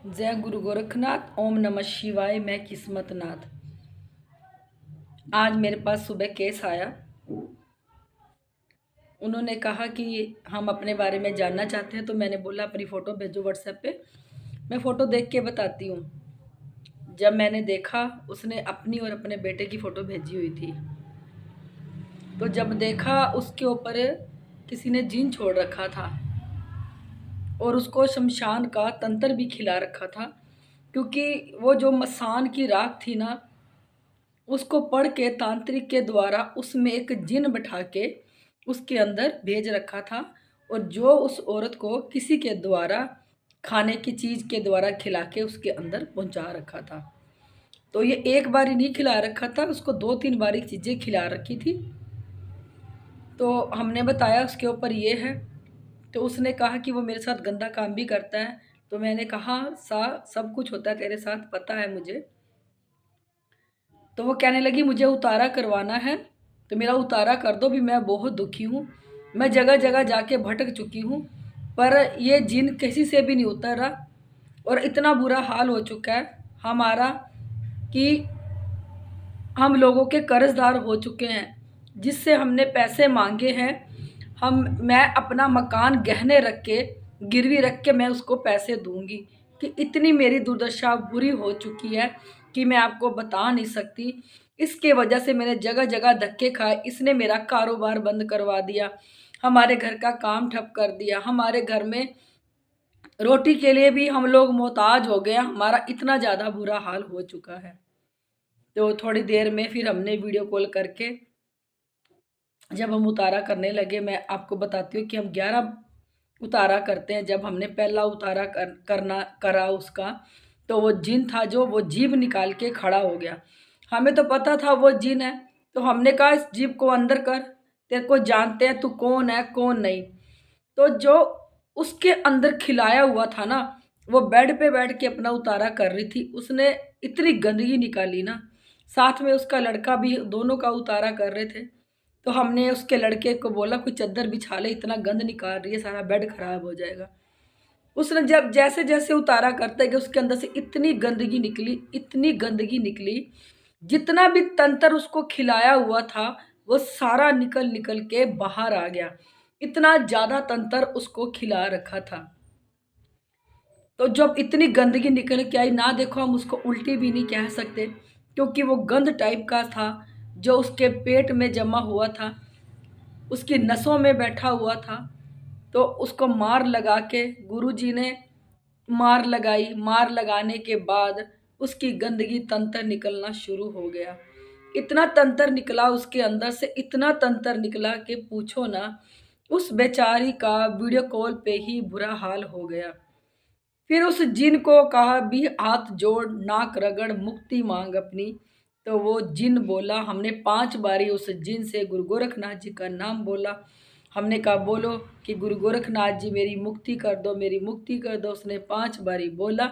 जय गुरु गोरखनाथ। ओम नमः शिवाय। मैं किस्मत नाथ। आज मेरे पास सुबह केस आया। उन्होंने कहा कि हम अपने बारे में जानना चाहते हैं, तो मैंने बोला अपनी फ़ोटो भेजो व्हाट्सएप पे, मैं फ़ोटो देख के बताती हूँ। जब मैंने देखा, उसने अपनी और अपने बेटे की फ़ोटो भेजी हुई थी। तो जब देखा, उसके ऊपर किसी ने जीन छोड़ रखा था और उसको शमशान का तंत्र भी खिला रखा था, क्योंकि वो जो मसान की राख थी ना, उसको पढ़ के तांत्रिक के द्वारा उसमें एक जिन बैठा के उसके अंदर भेज रखा था, और जो उस औरत को किसी के द्वारा खाने की चीज़ के द्वारा खिला के उसके अंदर पहुंचा रखा था। तो ये एक बार ही नहीं खिला रखा था, उसको 2-3 बारी चीज़ें खिला रखी थी। तो हमने बताया उसके ऊपर ये है। तो उसने कहा कि वो मेरे साथ गंदा काम भी करता है। तो मैंने कहा सा सब कुछ होता है तेरे साथ, पता है मुझे। तो वो कहने लगी मुझे उतारा करवाना है, तो मेरा उतारा कर दो भी, मैं बहुत दुखी हूँ। मैं जगह जगह जाके भटक चुकी हूँ, पर ये जिन किसी से भी नहीं उतर रहा, और इतना बुरा हाल हो चुका है हमारा कि हम लोगों के कर्जदार हो चुके हैं, जिससे हमने पैसे मांगे हैं। मैं अपना मकान गहने रख के, गिरवी रख के मैं उसको पैसे दूंगी, कि इतनी मेरी दुर्दशा बुरी हो चुकी है कि मैं आपको बता नहीं सकती। इसके वजह से मैंने जगह जगह धक्के खाए। इसने मेरा कारोबार बंद करवा दिया, हमारे घर का काम ठप कर दिया, हमारे घर में रोटी के लिए भी हम लोग मोहताज हो गए। हमारा इतना ज़्यादा बुरा हाल हो चुका है। तो थोड़ी देर में फिर हमने वीडियो कॉल करके जब हम उतारा करने लगे, मैं आपको बताती हूँ कि हम 11 उतारा करते हैं। जब हमने पहला उतारा करना करा उसका, तो वो जिन था जो वो जीभ निकाल के खड़ा हो गया। हमें तो पता था वो जिन है, तो हमने कहा इस जीभ को अंदर कर, तेरे को जानते हैं तू कौन है कौन नहीं। तो जो उसके अंदर खिलाया हुआ था ना, वो बेड पे बैठ के अपना उतारा कर रही थी। उसने इतनी गंदगी निकाली ना, साथ में उसका लड़का भी, दोनों का उतारा कर रहे थे। तो हमने उसके लड़के को बोला कोई चद्दर बिछा ले, इतना गंद निकाल रही है, सारा बेड खराब हो जाएगा। उसने जब जैसे जैसे उतारा करते गए, उसके अंदर से इतनी गंदगी निकली, इतनी गंदगी निकली, जितना भी तंत्र उसको खिलाया हुआ था वो सारा निकल निकल के बाहर आ गया। इतना ज़्यादा तंत्र उसको खिला रखा था। तो जब इतनी गंदगी निकल के आई ना, देखो हम उसको उल्टी भी नहीं कह सकते, क्योंकि वो गंद टाइप का था जो उसके पेट में जमा हुआ था, उसकी नसों में बैठा हुआ था। तो उसको मार लगा के गुरुजी ने मार लगाई। मार लगाने के बाद उसकी गंदगी तंत्र निकलना शुरू हो गया। इतना तंत्र निकला उसके अंदर से, इतना तंत्र निकला कि पूछो ना। उस बेचारी का वीडियो कॉल पे ही बुरा हाल हो गया। फिर उस जिन को कहा भी हाथ जोड़, नाक रगड़, मुक्ति मांग अपनी। तो वो जिन बोला, हमने 5 बारी उस जिन से गुरु गोरखनाथ जी का नाम बोला। हमने कहा बोलो कि गुरु गोरखनाथ जी मेरी मुक्ति कर दो, मेरी मुक्ति कर दो। उसने 5 बारी बोला,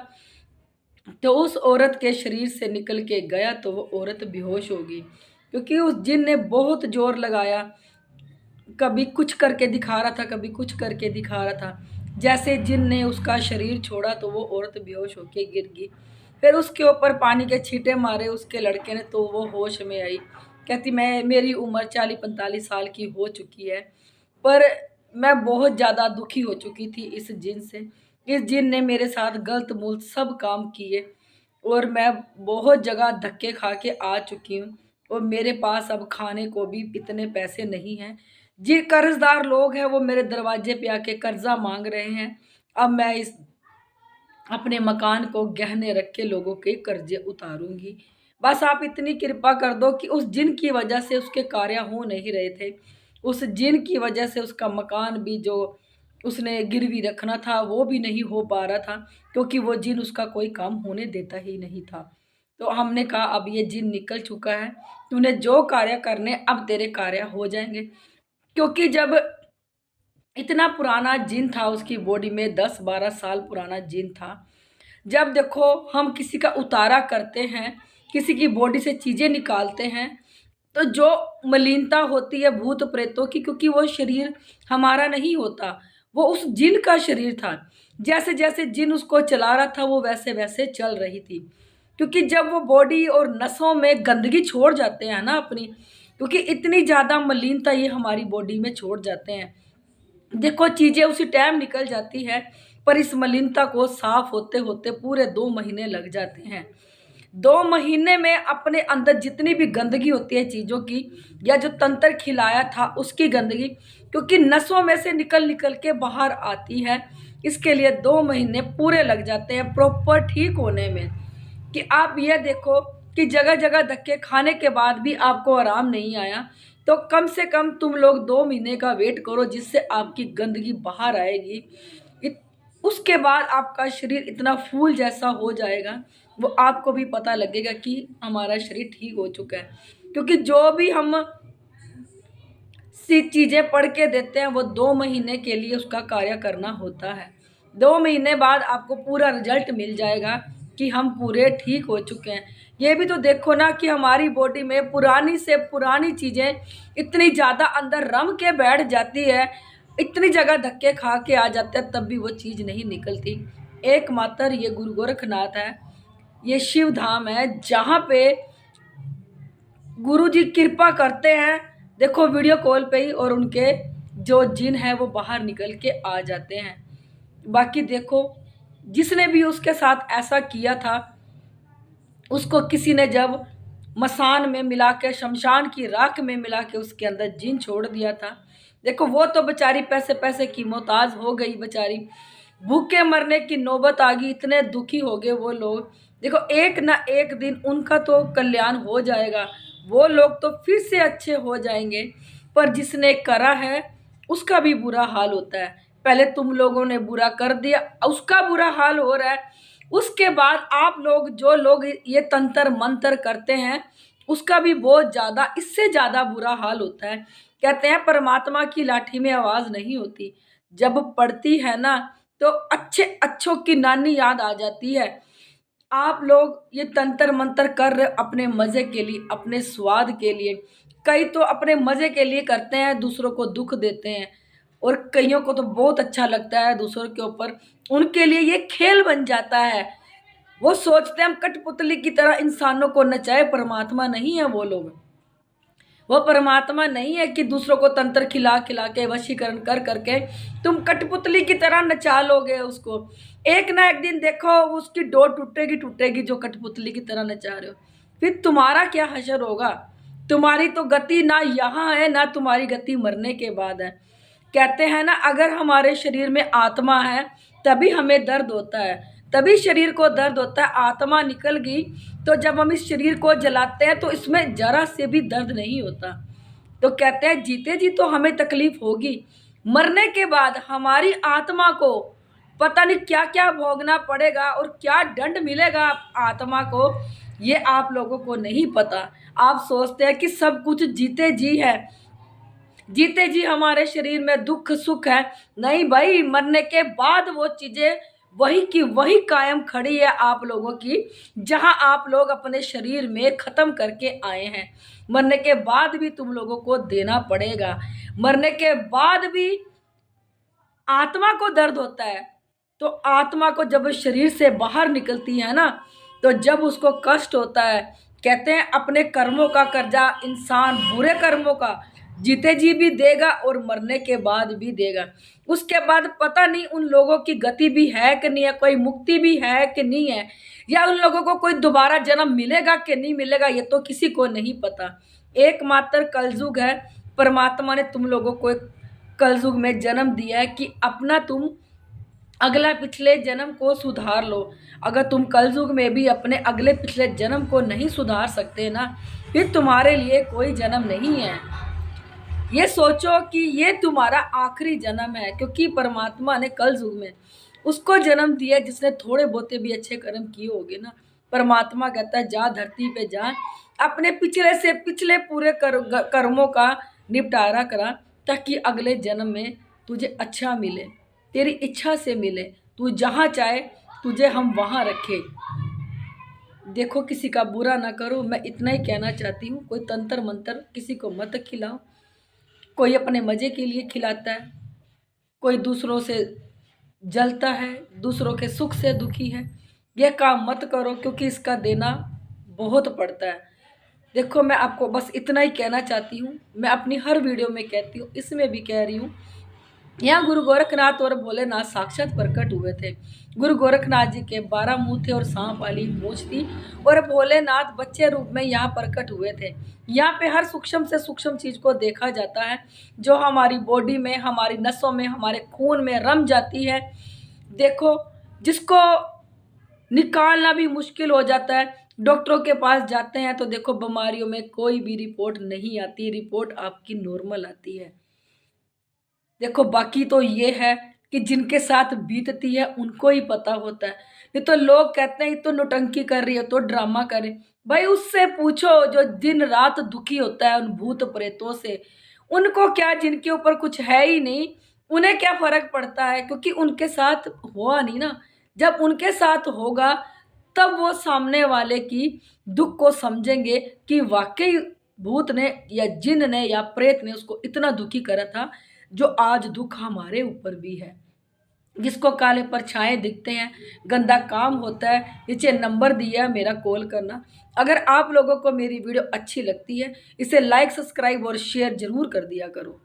तो उस औरत के शरीर से निकल के गया, तो वो औरत बेहोश हो गई, क्योंकि उस जिन ने बहुत जोर लगाया। कभी कुछ करके दिखा रहा था, कभी कुछ करके दिखा रहा था। जैसे जिन ने उसका शरीर छोड़ा, तो वो औरत बेहोश होके गिर गई। फिर उसके ऊपर पानी के छींटे मारे उसके लड़के ने, तो वो होश में आई। कहती मैं, मेरी उम्र 40-45 साल की हो चुकी है, पर मैं बहुत ज़्यादा दुखी हो चुकी थी इस जिन से। इस जिन ने मेरे साथ गलत मूल सब काम किए, और मैं बहुत जगह धक्के खा के आ चुकी हूँ, और मेरे पास अब खाने को भी इतने पैसे नहीं हैं। जी कर्जदार लोग हैं वो मेरे दरवाजे पे आके कर्जा मांग रहे हैं। अब मैं इस अपने मकान को गहने रख के लोगों के कर्जे उतारूंगी। बस आप इतनी कृपा कर दो कि उस जिन की वजह से उसके कार्य हो नहीं रहे थे, उस जिन की वजह से उसका मकान भी जो उसने गिरवी रखना था वो भी नहीं हो पा रहा था, क्योंकि वो जिन उसका कोई काम होने देता ही नहीं था। तो हमने कहा अब ये जिन निकल चुका है, तूने जो कार्य करने अब तेरे कार्य हो जाएंगे। क्योंकि जब इतना पुराना जिन था, उसकी बॉडी में 10-12 साल पुराना जिन था। जब देखो हम किसी का उतारा करते हैं, किसी की बॉडी से चीज़ें निकालते हैं, तो जो मलिनता होती है भूत प्रेतों की, क्योंकि वो शरीर हमारा नहीं होता, वो उस जिन का शरीर था। जैसे जैसे जिन उसको चला रहा था वो वैसे वैसे चल रही थी। क्योंकि जब वो बॉडी और नसों में गंदगी छोड़ जाते हैं ना अपनी, क्योंकि इतनी ज़्यादा मलिनता ये हमारी बॉडी में छोड़ जाते हैं। देखो चीज़ें उसी टाइम निकल जाती है, पर इस मलिनता को साफ होते होते पूरे 2 महीने लग जाते हैं। 2 महीने में अपने अंदर जितनी भी गंदगी होती है चीज़ों की, या जो तंत्र खिलाया था उसकी गंदगी, क्योंकि नसों में से निकल निकल के बाहर आती है, इसके लिए 2 महीने पूरे लग जाते हैं प्रॉपर ठीक होने में। कि आप ये देखो कि जगह जगह धक्के खाने के बाद भी आपको आराम नहीं आया, तो कम से कम तुम लोग 2 महीने का वेट करो, जिससे आपकी गंदगी बाहर आएगी। उसके बाद आपका शरीर इतना फूल जैसा हो जाएगा, वो आपको भी पता लगेगा कि हमारा शरीर ठीक हो चुका है। क्योंकि जो भी हम सी चीज़ें पढ़ के देते हैं वो 2 महीने के लिए उसका कार्य करना होता है। 2 महीने बाद आपको पूरा रिजल्ट मिल जाएगा कि हम पूरे ठीक हो चुके हैं। ये भी तो देखो ना कि हमारी बॉडी में पुरानी से पुरानी चीज़ें इतनी ज़्यादा अंदर रम के बैठ जाती है, इतनी जगह धक्के खा के आ जाते हैं, तब भी वो चीज़ नहीं निकलती। एकमात्र ये गुरु गोरखनाथ है, ये शिव धाम है जहाँ पे गुरु जी कृपा करते हैं। देखो वीडियो कॉल पे ही, और उनके जो जिन है वो बाहर निकल के आ जाते हैं। बाकी देखो जिसने भी उसके साथ ऐसा किया था, उसको किसी ने जब मसान में मिला के, शमशान की राख में मिला के उसके अंदर जिन छोड़ दिया था। देखो वो तो बेचारी पैसे पैसे की मोहताज हो गई, बेचारी भूखे मरने की नौबत आ गई, इतने दुखी हो गए वो लोग। देखो एक ना एक दिन उनका तो कल्याण हो जाएगा, वो लोग तो फिर से अच्छे हो जाएंगे। पर जिसने करा है उसका भी बुरा हाल होता है। पहले तुम लोगों ने बुरा कर दिया, उसका बुरा हाल हो रहा है। उसके बाद आप लोग, जो लोग ये तंत्र मंत्र करते हैं, उसका भी बहुत ज़्यादा, इससे ज़्यादा बुरा हाल होता है। कहते हैं परमात्मा की लाठी में आवाज़ नहीं होती, जब पड़ती है ना तो अच्छे अच्छों की नानी याद आ जाती है। आप लोग ये तंत्र मंत्र कर रहे अपने मज़े के लिए, अपने स्वाद के लिए। कई तो अपने मज़े के लिए करते हैं, दूसरों को दुख देते हैं, और कईयों को तो बहुत अच्छा लगता है दूसरों के ऊपर, उनके लिए ये खेल बन जाता है। वो सोचते हैं हम कठपुतली की तरह इंसानों को नचाए, परमात्मा नहीं है वो लोग। वो परमात्मा नहीं है कि दूसरों को तंत्र खिला खिला के वशीकरण कर करके तुम कठपुतली की तरह नचा लोगे उसको। एक ना एक दिन देखो उसकी डोर टूटेगी टूटेगी, जो कठपुतली की तरह नचा रहे हो। फिर तुम्हारा क्या हशर होगा? तुम्हारी तो गति ना यहाँ है, ना तुम्हारी गति मरने के बाद है। कहते हैं ना, अगर हमारे शरीर में आत्मा है तभी हमें दर्द होता है, तभी शरीर को दर्द होता है। आत्मा निकल गई तो जब हम इस शरीर को जलाते हैं तो इसमें जरा से भी दर्द नहीं होता। तो कहते हैं जीते जी तो हमें तकलीफ होगी, मरने के बाद हमारी आत्मा को पता नहीं क्या क्या भोगना पड़ेगा और क्या दंड मिलेगा आत्मा को, ये आप लोगों को नहीं पता। आप सोचते हैं कि सब कुछ जीते जी है, जीते जी हमारे शरीर में दुख सुख है। नहीं भाई, मरने के बाद वो चीजें वही की वही कायम खड़ी है आप लोगों की, जहां आप लोग अपने शरीर में खत्म करके आए हैं। मरने के बाद भी तुम लोगों को देना पड़ेगा। मरने के बाद भी आत्मा को दर्द होता है। तो आत्मा को जब शरीर से बाहर निकलती है ना, तो जब उसको कष्ट होता है, कहते हैं अपने कर्मों का कर्जा इंसान बुरे कर्मों का जीते जी भी देगा और मरने के बाद भी देगा। उसके बाद पता नहीं उन लोगों की गति भी है कि नहीं है, कोई मुक्ति भी है कि नहीं है, या उन लोगों को कोई दोबारा जन्म मिलेगा कि नहीं मिलेगा, ये तो किसी को नहीं पता। एकमात्र कलयुग है, परमात्मा ने तुम लोगों को एक कलयुग में जन्म दिया है कि अपना तुम अगला पिछले जन्म को सुधार लो। अगर तुम कलयुग में भी अपने अगले पिछले जन्म को नहीं सुधार सकते ना, फिर तुम्हारे लिए कोई जन्म नहीं है। ये सोचो कि ये तुम्हारा आखिरी जन्म है, क्योंकि परमात्मा ने कलयुग में उसको जन्म दिया जिसने थोड़े बहुते भी अच्छे कर्म किए होंगे ना। परमात्मा कहता है जा धरती पे जा, अपने पिछले से पिछले पूरे कर्मों का निपटारा करा, ताकि अगले जन्म में तुझे अच्छा मिले, तेरी इच्छा से मिले, तू जहाँ चाहे तुझे हम वहाँ रखे। देखो किसी का बुरा ना करो, मैं इतना ही कहना चाहती हूँ। कोई तंत्र मंत्र किसी को मत खिलाओ। कोई अपने मज़े के लिए खिलाता है, कोई दूसरों से जलता है, दूसरों के सुख से दुखी है। यह काम मत करो क्योंकि इसका देना बहुत पड़ता है। देखो, मैं आपको बस इतना ही कहना चाहती हूँ। मैं अपनी हर वीडियो में कहती हूँ, इसमें भी कह रही हूँ। यहाँ गुरु गोरखनाथ और भोलेनाथ साक्षात प्रकट हुए थे। गुरु गोरखनाथ जी के 12 मुंह थे और सांप वाली पूंछ थी, और भोलेनाथ बच्चे रूप में यहाँ प्रकट हुए थे। यहाँ पे हर सूक्ष्म से सूक्ष्म चीज को देखा जाता है, जो हमारी बॉडी में, हमारी नसों में, हमारे खून में रम जाती है। देखो, जिसको निकालना भी मुश्किल हो जाता है, डॉक्टरों के पास जाते हैं तो देखो बीमारियों में कोई भी रिपोर्ट नहीं आती, रिपोर्ट आपकी नॉर्मल आती है। देखो, बाकी तो ये है कि जिनके साथ बीतती है उनको ही पता होता है। नहीं तो लोग कहते हैं ये तो नौटंकी कर रही है, तो ड्रामा कर रही है। भाई, उससे पूछो जो दिन रात दुखी होता है उन भूत प्रेतों से। उनको क्या, जिनके ऊपर कुछ है ही नहीं, उन्हें क्या फर्क पड़ता है, क्योंकि उनके साथ हुआ नहीं ना। जब उनके साथ होगा तब वो सामने वाले की दुख को समझेंगे कि वाकई भूत ने या जिन ने या प्रेत ने उसको इतना दुखी करा था, जो आज दुख हमारे ऊपर भी है। जिसको काले परछाएं दिखते हैं, गंदा काम होता है, नीचे नंबर दिया है मेरा, कॉल करना। अगर आप लोगों को मेरी वीडियो अच्छी लगती है, इसे लाइक, सब्सक्राइब और शेयर जरूर कर दिया करो।